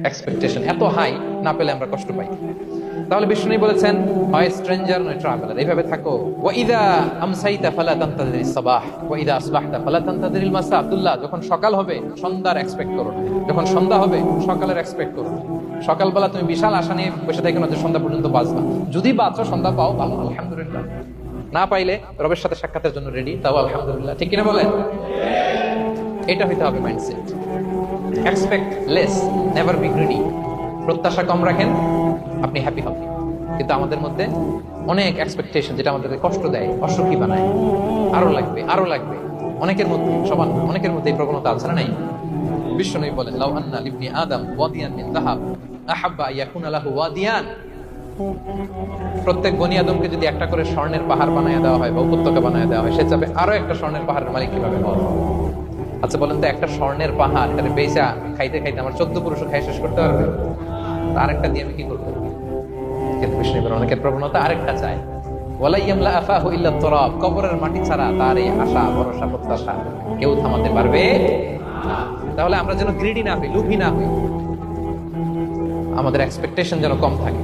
Expectation এত high, না পেলে আমরা কষ্ট পাই। তাহলে বিষ্ণু বলেছেন, হয় স্ট্রেঞ্জার নয় ট্রাভেলার, এইভাবে থাকো। ওয়া ইযা আমসাইতা ফালা তানতাযিরিস সাবাহ ওয়া ইযা আসবাহতা ফালা তানতাযিরিল মাসা। আব্দুল্লাহ, যখন সকাল হবে সন্ধ্যার এক্সপেক্ট করো না, যখন সন্ধ্যা হবে সকালের এক্সপেক্ট করো না। সকালবেলা তুমি বিশাল আশা নিয়ে বসে থেকো না যে সন্ধ্যা পর্যন্ত বাঁচবা। যদি বাঁচো, সন্ধ্যা পাও, ভালো, আলহামদুলিল্লাহ। না পাইলে রবের সাথে সাক্ষাতের জন্য রেডি, তাও আলহামদুলিল্লাহ। ঠিক কিনা বলেন? এটা হইতে হবে mindset. Expect less, never be greedy. প্রত্যাশা কম রাখেন, আপনি হ্যাপি হবেন। কিন্তু আমাদের মধ্যে অনেক এক্সপেকটেশন, যেটা আমাদেরকে কষ্ট দেয়, অসুখী বানায়। আরো লাগবে, আরো লাগবে। অনেকের মধ্যে, সবার অনেকের মধ্যে এই প্রবণতা আছে না নাই? বিশ্বনবী বলেন, লাউ আন্না লিবনি আদম ওয়াদিয়ান মিন যাহাব আহাব্বা ইয়াকুনা লাহু ওয়াদিয়ান। প্রত্যেক বনি আদমকে যদি একটা করে স্বর্ণের পাহাড় বানায় দেওয়া হয় বা উপত্যকা বানায় দেওয়া হয়, সে চাবে আরো একটা স্বর্ণের পাহাড়ের মালিক কিভাবে হওয়া। আচ্ছা বলেন তো, একটা স্বর্ণের পাহাড় তাহলে বেচা খাইতে খাইতে আমার 14 পুরুষ খাই শেষ করতে পারবে? আরেকটা দিয়ে আমি কি করবো? কিন্তু বিষ্ণু অনেকের প্রবণতা আরেকটা চায়। ওয়ালা ইয়ামলা আফাহু ইল্লা তুরাব। কবরের মাটি ছাড়া তার এই আশা, ভরসা, প্রত্যাশা কেউ থামাতে পারবে না। তাহলে আমরা যেন গ্রিডি না হই, লোভী না হই, আমাদের এক্সপেকটেশন যেন কম থাকে।